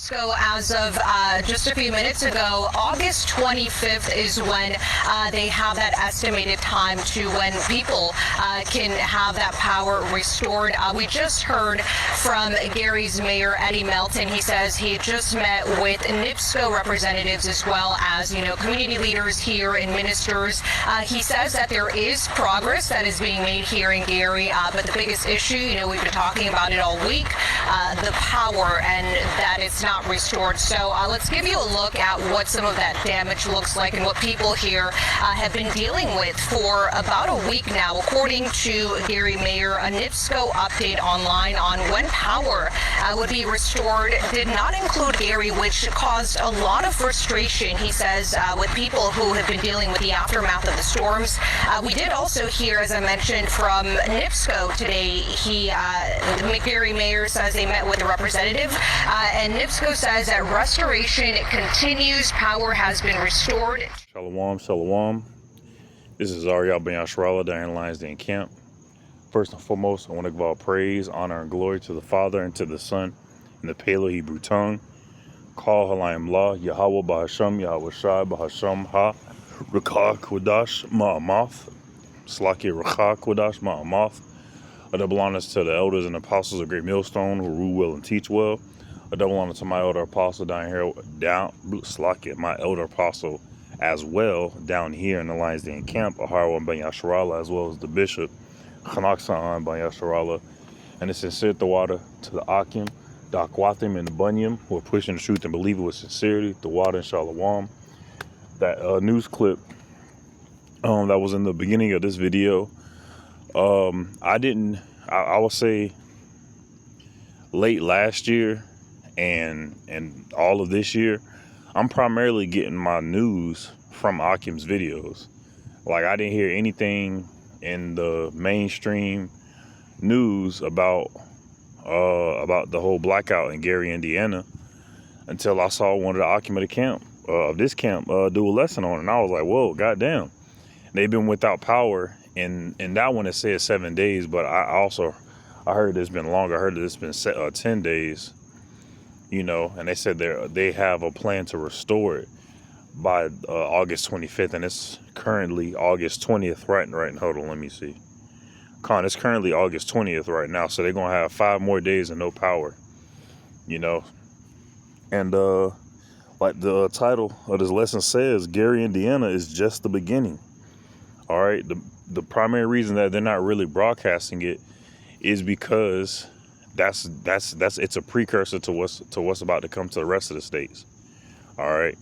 NIPSCO, as of just a few minutes ago, August 25th is when they have that estimated time to when people can have that power restored. We just heard from Gary's mayor, Eddie Melton. He says he just met with NIPSCO representatives as well as, community leaders here and ministers. He says that there is progress that is being made here in Gary, but the biggest issue, we've been talking about it all week, the power and that it's not restored. So let's give you a look at what some of that damage looks like and what people here have been dealing with for about a week now. According to Gary Mayor, a NIPSCO update online on when power would be restored did not include Gary, which caused a lot of frustration, he says, with people who have been dealing with the aftermath of the storms. We did also hear, as I mentioned, from NIPSCO today. Gary Mayor says they met with a representative, and NIPSCO says that restoration continues. Power has been restored. Shalom, shalom. This is Ariel Ben Yasharallah down in Lions Den Camp. First and foremost, I want to give all praise, honor, and glory to the Father and to the Son in the Paleo Hebrew tongue. Call Halayim La, Yahweh Bahasham, Yahweh Shai Bahasham Ha, Rakah Kodash Ma'amath, Slaki Rakah Kodash Ma'amath. A double honor to the elders and apostles of Great Millstone who rule well and teach well. A double honor to my elder apostle down here, my elder apostle as well down here in the Lions Den Camp, Aharwan Ben Yasharallah, as well as the bishop, Chanaksan Ben Yasharallah, and the sincere Tawada to the Akim, the Akwathim, and the Bunyam, who are pushing the truth and believe it with sincerity, Tawada and Shalom. That news clip that was in the beginning of this video, I would say late last year and all of this year, I'm primarily getting my news from Akim's videos. Like, I didn't hear anything in the mainstream news about the whole blackout in Gary, Indiana, until I saw one of the Akim of this camp do a lesson on it, and I was like, whoa, goddamn. They've been without power, and that one it said 7 days, but I heard it's been longer. I heard that it's been 10 days, and they said they have a plan to restore it by August 25th, and it's currently August 20th right. Hold on, let me see. It's currently August 20th right now, so they're gonna have 5 more days of no power, and like the title of this lesson says, Gary, Indiana is just the beginning. All right, the primary reason that they're not really broadcasting it is because it's a precursor to what's about to come to the rest of the states. All right,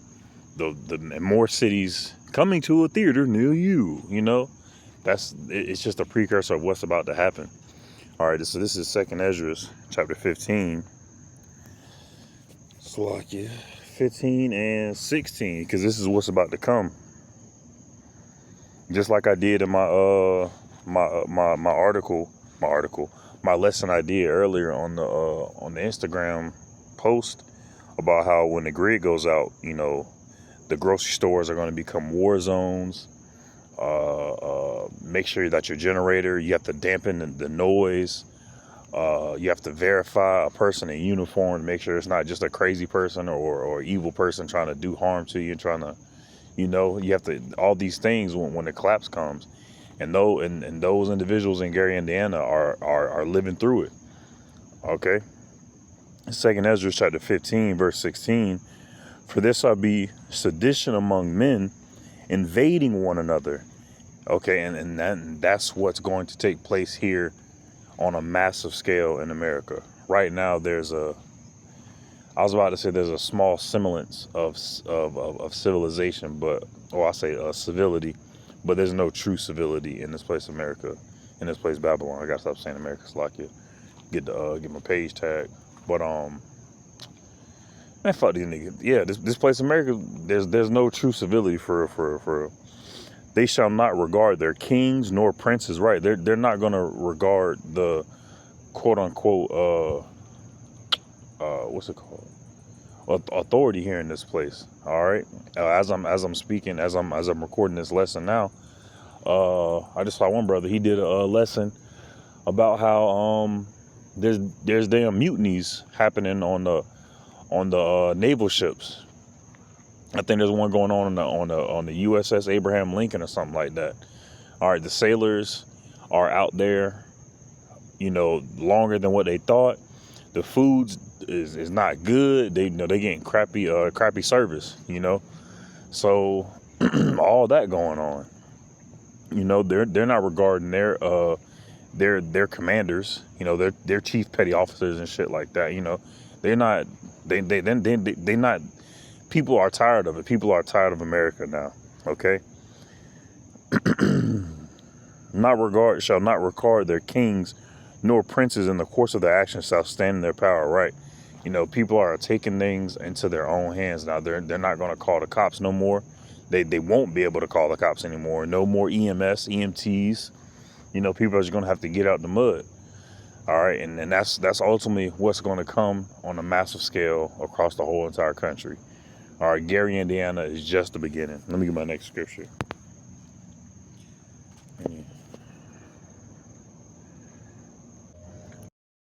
the more cities coming to a theater near you, it's just a precursor of what's about to happen. All right, so this is 2nd Ezra chapter 15. Slakia 15 and 16, because this is what's about to come. Just like I did in my lesson I did earlier on the Instagram post about how when the grid goes out, the grocery stores are going to become war zones. Make sure that your generator, you have to dampen the noise. You have to verify a person in uniform to make sure it's not just a crazy person or evil person trying to do harm to you and trying to, you have to, all these things when the collapse comes. And those individuals in Gary, Indiana are living through it. Okay. 2nd Ezra chapter 15, verse 16. For there shall be sedition among men, invading one another. Okay, and that's what's going to take place here on a massive scale in America. Right now, there's a small semblance of civilization, civility, but there's no true civility in this place, America, in this place, Babylon. I gotta stop saying America, Slakia. Get my page tag. But man, fuck these niggas. Yeah, this place, America, there's no true civility for. They shall not regard their kings nor princes, right? They're not gonna regard the quote unquote what's it called, authority here in this place. All right, as I'm speaking, as I'm recording this lesson now, I just saw one brother. He did a lesson about how there's damn mutinies happening on naval ships. I think there's one going on on the USS Abraham Lincoln or something like that. All right, the sailors are out there, longer than what they thought. The food is not good. They're getting crappy service. So all that going on. They're not regarding their commanders. Their chief petty officers and shit like that. They're not. They not. People are tired of it. People are tired of America now. Okay. Shall not regard their kings nor princes in the course of their actions shall stand in their power. Right. People are taking things into their own hands now. They're not going to call the cops no more. They won't be able to call the cops anymore. No more EMS, EMTs. People are just going to have to get out the mud. All right. And that's ultimately what's going to come on a massive scale across the whole entire country. All right. Gary, Indiana is just the beginning. Let me get my next scripture.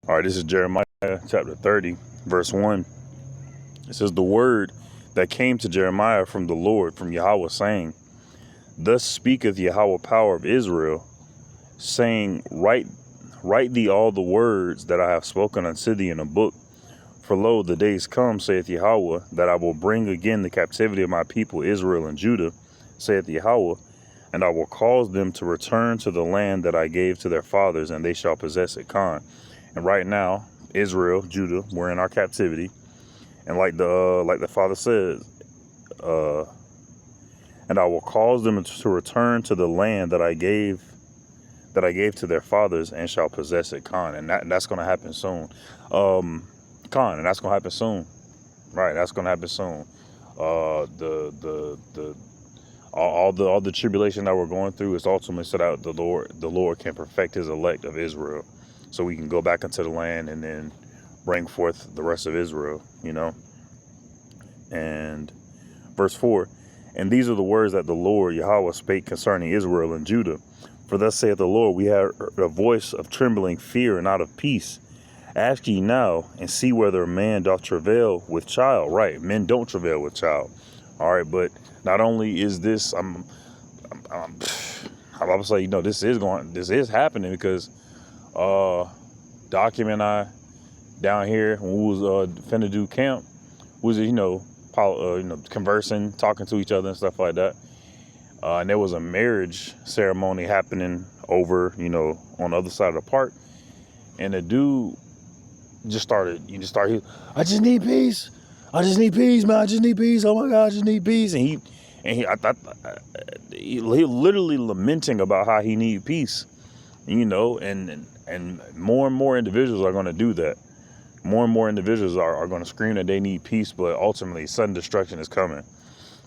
All right. This is Jeremiah chapter 30, verse 1. It says, the word that came to Jeremiah from the Lord, from Yahweh, saying, thus speaketh Yahweh, power of Israel, saying, write thee all the words that I have spoken unto thee in a book. For lo, the days come, saith Yahweh, that I will bring again the captivity of my people Israel and Judah, saith Yahweh, and I will cause them to return to the land that I gave to their fathers, and they shall possess it. And right now, Israel, Judah, we're in our captivity. And like the Father says, and I will cause them to return to the land that I gave to their fathers, and shall possess it. And that's going to happen soon. And that's going to happen soon. Right, that's going to happen soon. All the tribulation that we're going through is ultimately so that the Lord can perfect His elect of Israel, so we can go back into the land and then bring forth the rest of Israel. And verse 4, and these are the words that the Lord Yahweh spake concerning Israel and Judah. For thus saith the Lord, we have a voice of trembling fear and not of peace. Ask ye now and see whether a man doth travail with child. Right, men don't travail with child. All right, but not only is this, I'm about to say, this is happening because Document and I down here when we was finna do camp was conversing, talking to each other and stuff like that. And there was a marriage ceremony happening over, on the other side of the park. And the dude just started, I just need peace. I just need peace, man. I just need peace. Oh my God, I just need peace. And he literally lamenting about how he need peace, and more individuals are going to do that. More and more individuals are going to scream that they need peace, but ultimately sudden destruction is coming.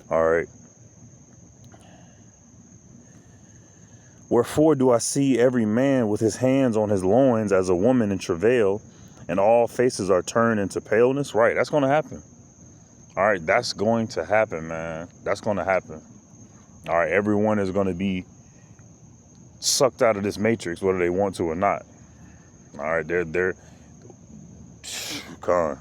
All right. Wherefore do I see every man with his hands on his loins as a woman in travail, and all faces are turned into paleness? Right, that's going to happen. All right, that's going to happen, man. That's going to happen. All right, everyone is going to be sucked out of this matrix, whether they want to or not. All right, they're con.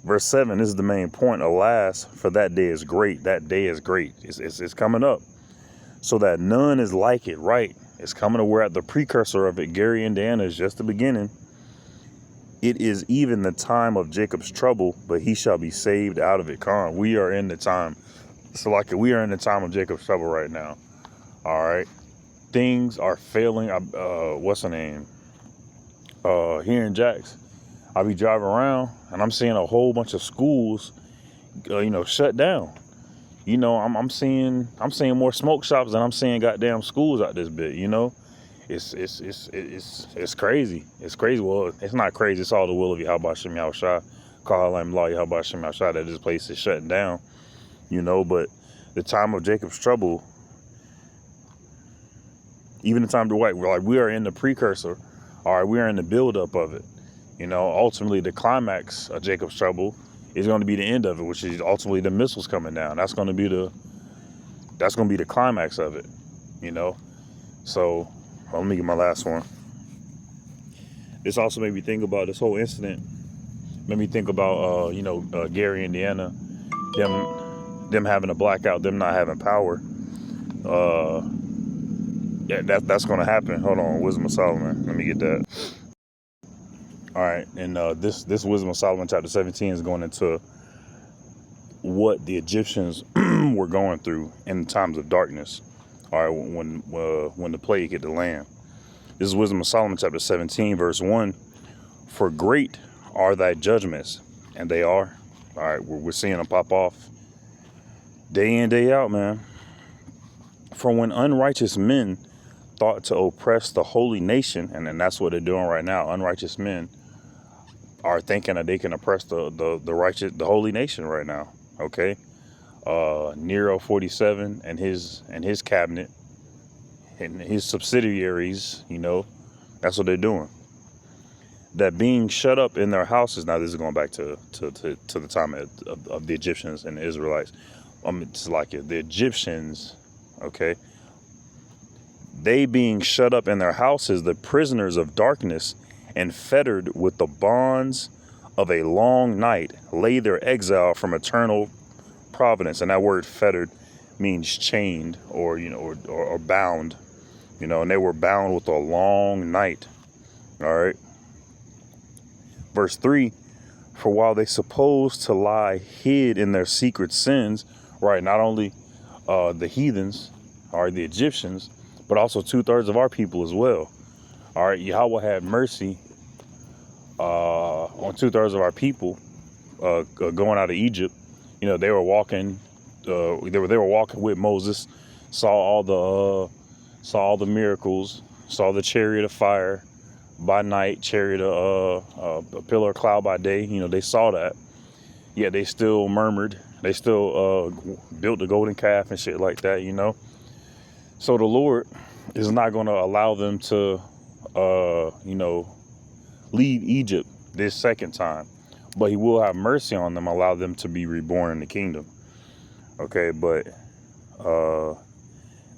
Verse 7, this is the main point. Alas, for that day is great. That day is great. It's coming up. So that none is like it. Right. It's coming to where at the precursor of it. Gary, Indiana is just the beginning. It is even the time of Jacob's trouble, but he shall be saved out of it. We are in the time. So like we are in the time of Jacob's trouble right now. All right. Things are failing. What's the name? Here in Jax, I'll be driving around and I'm seeing a whole bunch of schools, shut down. I'm seeing more smoke shops than I'm seeing goddamn schools out this bit. It's crazy. It's crazy. Well, it's not crazy. It's all the will of Yahweh Shem Yahushua. Call him law Yahweh Shem Yahushua that this place is shutting down. But the time of Jacob's trouble, even the time to wait, we are in the precursor. All right, we are in the buildup of it. Ultimately the climax of Jacob's trouble is going to be the end of it, which is ultimately the missiles coming down. That's going to be the climax of it. So let me get my last one. This also made me think about this whole incident Made me think about Gary, Indiana, them having a blackout, them not having power. Yeah, that's gonna happen. Hold on, Wisdom of Solomon. Let me get that. All right, and this Wisdom of Solomon chapter 17 is going into what the Egyptians were going through in times of darkness. All right, when the plague hit the land. This is Wisdom of Solomon chapter 17 verse 1. For great are thy judgments, and they are. All right, we're seeing them pop off day in, day out, man. For when unrighteous men thought to oppress the holy nation, and that's what they're doing right now. Unrighteous men are thinking that they can oppress the holy nation right now. Okay, Nero 47 and his cabinet and his subsidiaries, that's what they're doing. That being shut up in their houses. Now this is going back to the time of the Egyptians and the Israelites. It's like the Egyptians, okay. They being shut up in their houses, the prisoners of darkness, and fettered with the bonds of a long night, lay their exile from eternal providence. And that word fettered means chained or bound, and they were bound with a long night. All right. Verse 3, for while they supposed to lie hid in their secret sins, right, not only the heathens, or the Egyptians, but also 2/3 of our people as well. All right, Yahweh had mercy on 2/3 of our people going out of Egypt. They were walking. They were walking with Moses, saw all the miracles, saw the chariot of fire by night, chariot a pillar of cloud by day. They saw that. Yet they still murmured. They still built the golden calf and shit like that. So the Lord is not going to allow them to, leave Egypt this second time. But he will have mercy on them, allow them to be reborn in the kingdom. Okay, but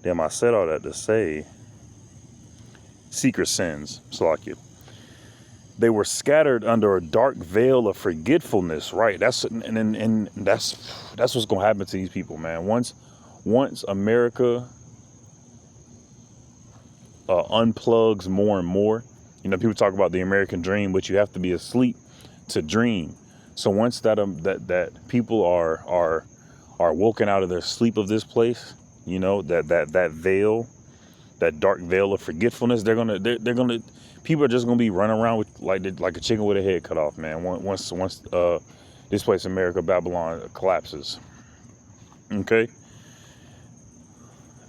damn, I said all that to say secret sins, Salakia. They were scattered under a dark veil of forgetfulness, right? That's what's going to happen to these people, man. Once America unplugs more and more, people talk about the American dream, but you have to be asleep to dream. So once that people are woken out of their sleep of this place, that veil, that dark veil of forgetfulness, people are just gonna be running around with like a chicken with a head cut off, man. Once this place, America, Babylon, collapses. Okay,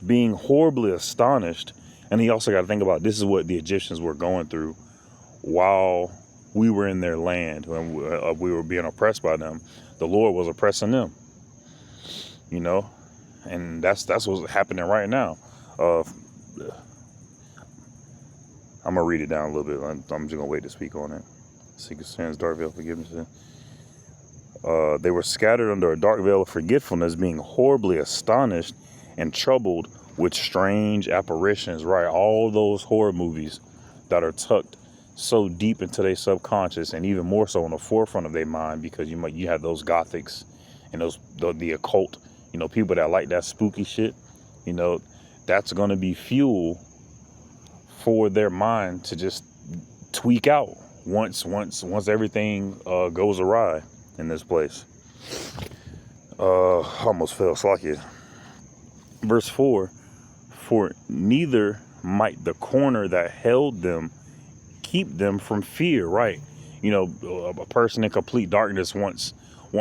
being horribly astonished. And he also got to think about, this is what the Egyptians were going through while we were in their land, when we were being oppressed by them. The Lord was oppressing them, and that's what's happening right now. I'm going to read it down a little bit. I'm just going to wait to speak on it. Secret sins, dark veil of forgiveness. They were scattered under a dark veil of forgetfulness, being horribly astonished and troubled with strange apparitions, right? All those horror movies that are tucked so deep into their subconscious, and even more so on the forefront of their mind, because you have those gothics and the occult, people that like that spooky shit. That's going to be fuel for their mind to just tweak out once everything goes awry in this place. Almost fell Slakia. Verse 4, for neither might the corner that held them keep them from fear, right? A person in complete darkness wants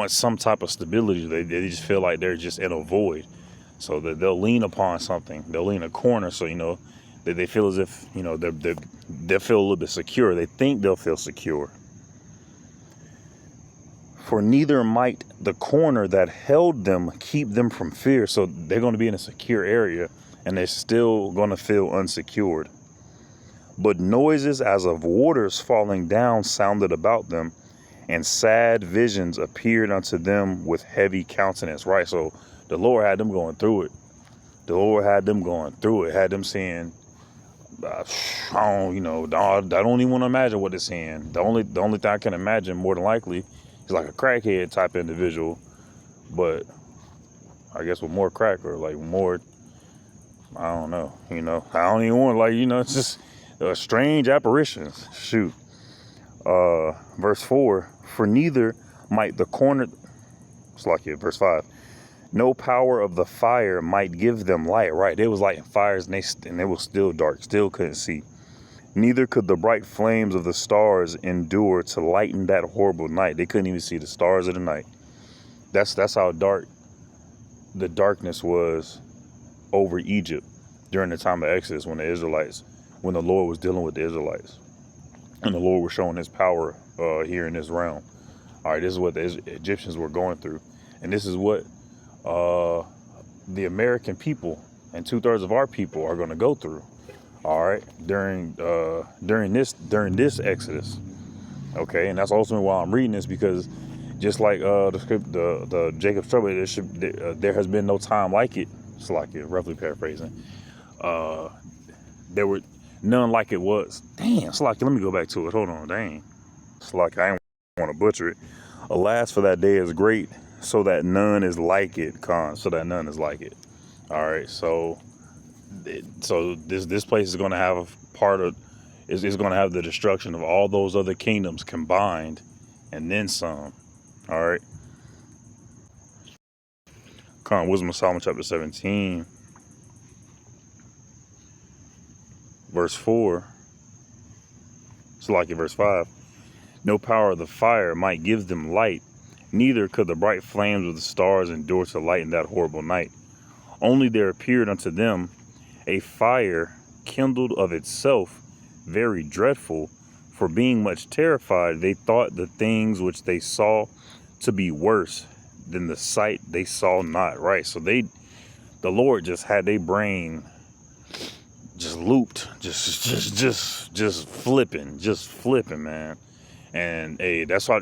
some type of stability. They just feel like they're just in a void. So that they'll lean upon something. They'll lean a corner, so, that they feel as if, they'll feel a little bit secure. They think they'll feel secure. For neither might the corner that held them keep them from fear. So they're going to be in a secure area, and they're still going to feel unsecured. But noises as of waters falling down sounded about them, and sad visions appeared unto them with heavy countenance. Right, so the Lord had them going through it. Had them seeing I don't, I don't even want to imagine what it's saying. The only thing I can imagine, more than likely, is like a crackhead type individual, but I guess with more crack, or like more, I don't know, I don't even want, it's just strange apparitions. Shoot. Verse 4, for neither might the corner, it's like it, verse 5, no power of the fire might give them light. Right, they was lighting fires, and it was still dark, still couldn't see. Neither could the bright flames of the stars endure to lighten that horrible night. They couldn't even see the stars of the night. That's how dark the darkness was over Egypt during the time of Exodus, when the Lord was dealing with the Israelites, and the Lord was showing his power here in this realm. All right, this is what the Egyptians were going through, and this is what the American people and 2/3 of our people are going to go through. All right, during this Exodus. Okay, and that's ultimately why I'm reading this, because just like the script, the Jacob's trouble, there has been no time like it. It's like it, roughly paraphrasing. There were none like it was. Damn, it's like, let me go back to it. Hold on, dang. It's like I ain't want to butcher it. Alas, for that day is great, so that none is like it. So that none is like it. All right, so this place is going to have is going to have the destruction of all those other kingdoms combined, and then some. All right. Wisdom of Solomon chapter 17, verse 4. It's like in verse 5. No power of the fire might give them light, neither could the bright flames of the stars endure to lighten that horrible night. Only there appeared unto them a fire kindled of itself, very dreadful, for being much terrified, they thought the things which they saw to be worse than the sight they saw not. Right, so the Lord just had their brain just looped, just flipping, man. And that's why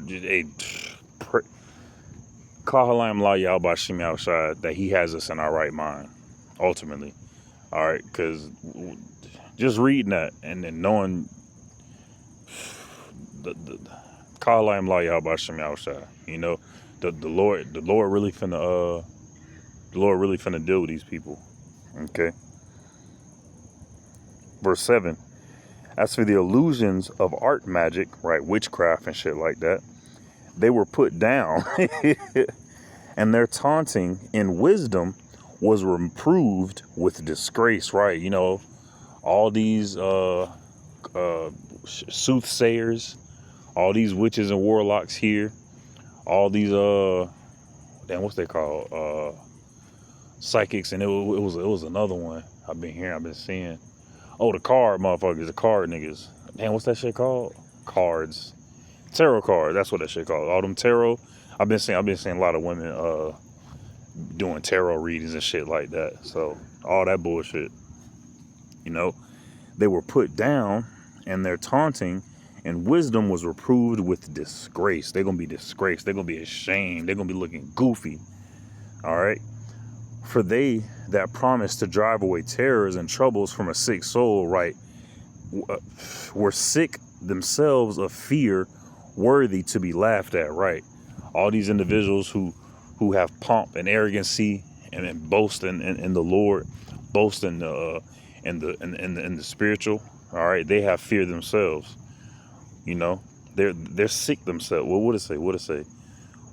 Kahalayim La Yahweh Shem Yahushua, that he has us in our right mind, ultimately. All right, because just reading that and then knowing the Kahalayim La Yahweh Shem Yahushua, the Lord really finna deal with these people. Okay. Verse 7. As for the illusions of art magic, right, witchcraft and shit like that, they were put down, and their taunting in wisdom was reproved with disgrace. Right, all these soothsayers, all these witches and warlocks here, all these what's they called, psychics, and it was another one I've been seeing. Oh, the card motherfuckers, the card niggas. Man, what's that shit called? Cards. Tarot card. That's what that shit called. All them tarot. I've been seeing a lot of women doing tarot readings and shit like that. So all that bullshit. They were put down, and their taunting and wisdom was reproved with disgrace. They're gonna be disgraced. They're gonna be ashamed. They're gonna be looking goofy. All right. For they that promised to drive away terrors and troubles from a sick soul, right, were sick themselves of fear, worthy to be laughed at, right? All these individuals who have pomp and arrogancy and boast in the Lord, boast in the spiritual, all right, they have fear themselves. They're sick themselves. Well, what it say?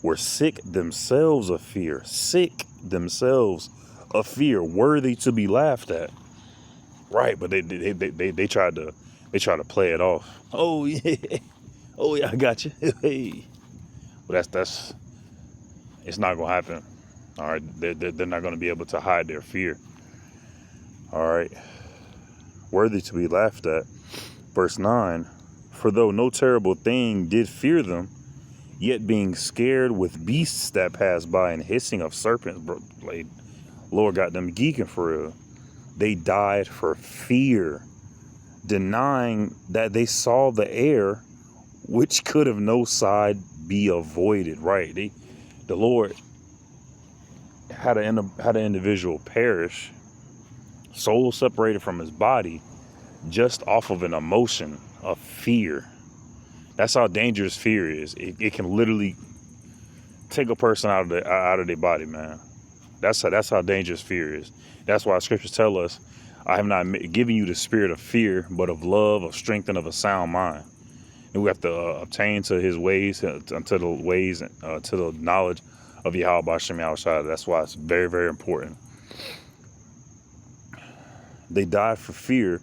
Were sick themselves of fear. Sick themselves of fear, worthy to be laughed at. Right, but they tried to play it off. Oh yeah, I got you. Hey, but that's it's not gonna happen. All right, they're not gonna be able to hide their fear. All right, worthy to be laughed at. Verse 9. For though no terrible thing did fear them, yet being scared with beasts that pass by and hissing of serpents, like Lord got them geeking for real. They died for fear, denying that they saw the air, which could of no side be avoided. Right, the Lord had an individual perish, soul separated from his body, just off of an emotion of fear. That's how dangerous fear is. It can literally take a person out of their body, man. That's how dangerous fear is. That's why scriptures tell us, I have not given you the spirit of fear, but of love, of strength, and of a sound mind. And we have to obtain to his ways, to the knowledge of Yahweh B'Shem Yahushua. That's why it's very, very important. They died for fear,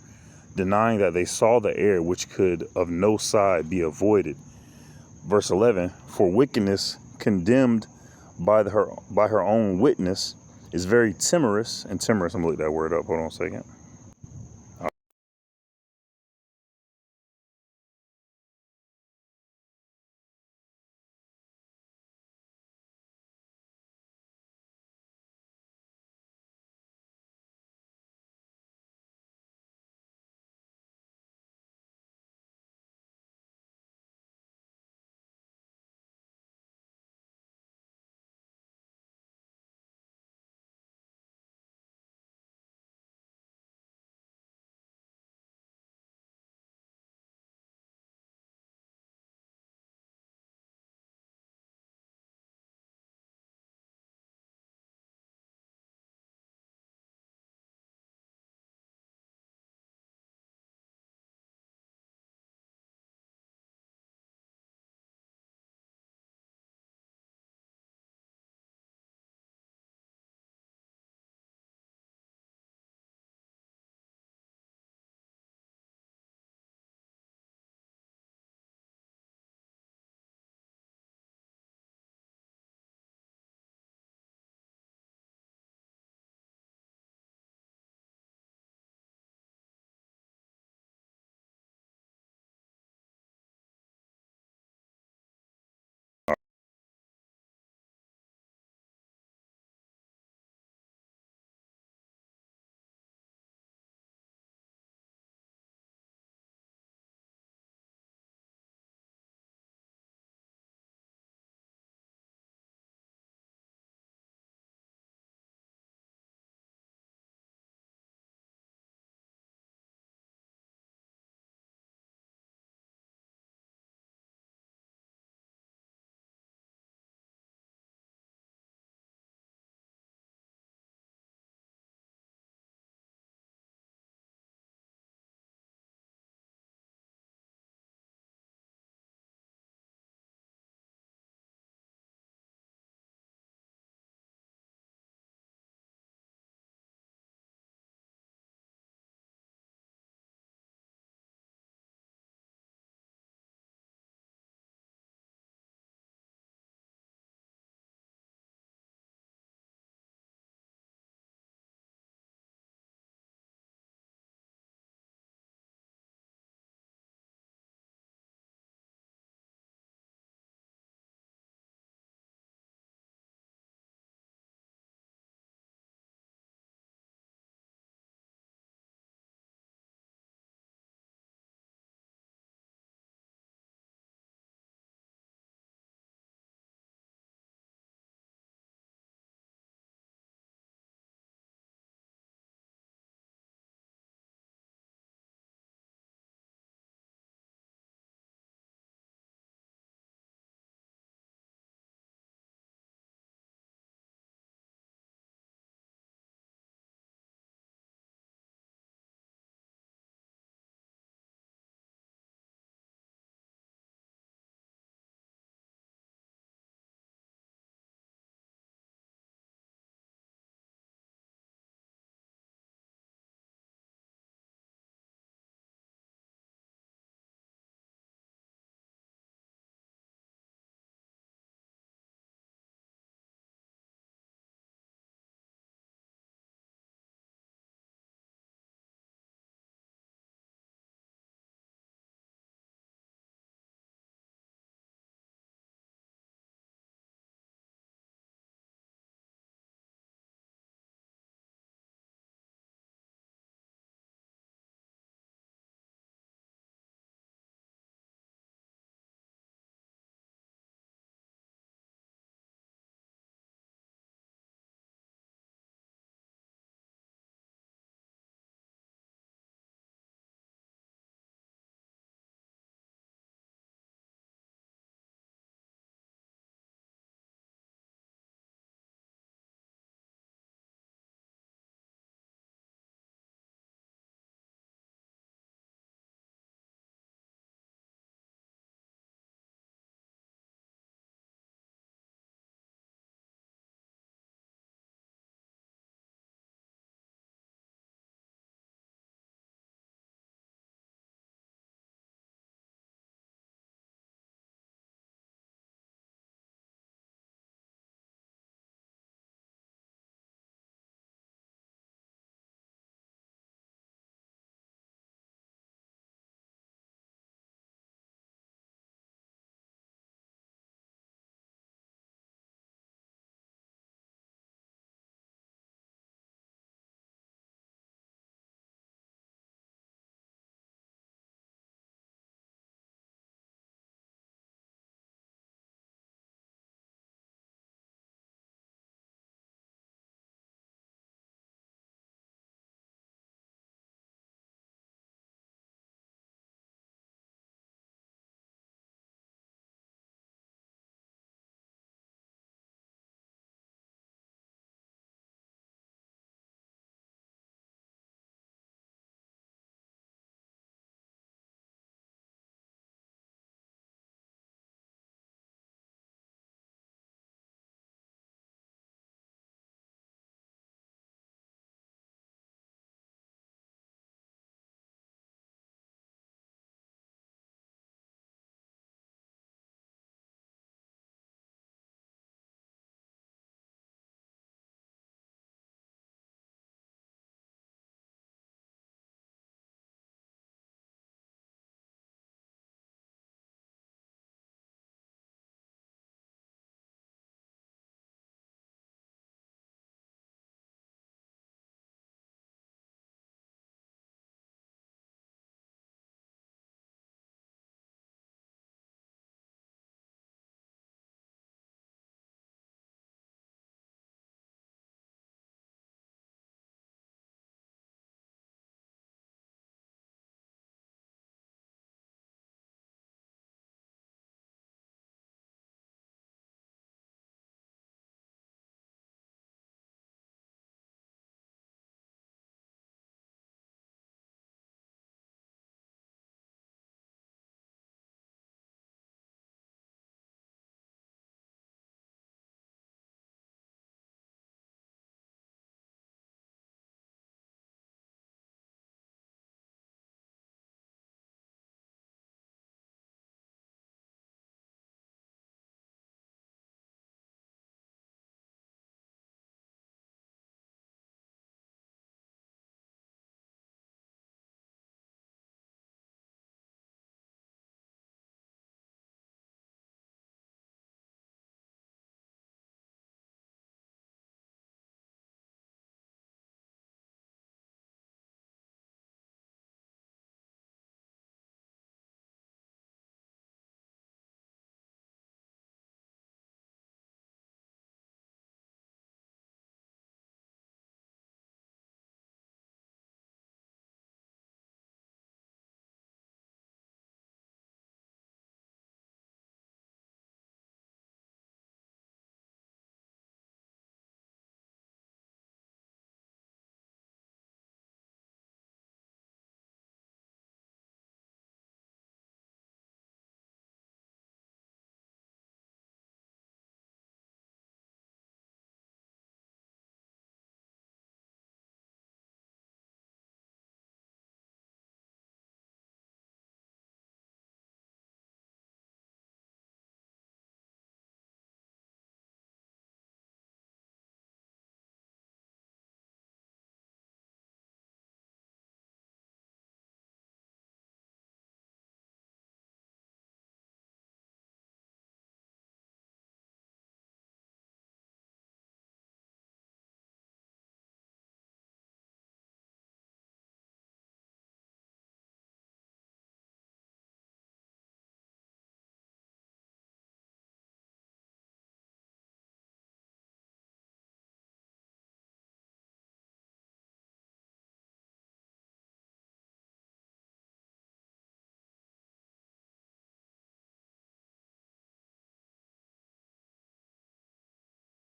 denying that they saw the air which could of no side be avoided. Verse 11, for wickedness condemned by her own witness is very timorous. And timorous, I'm going to look that word up. Hold on a second.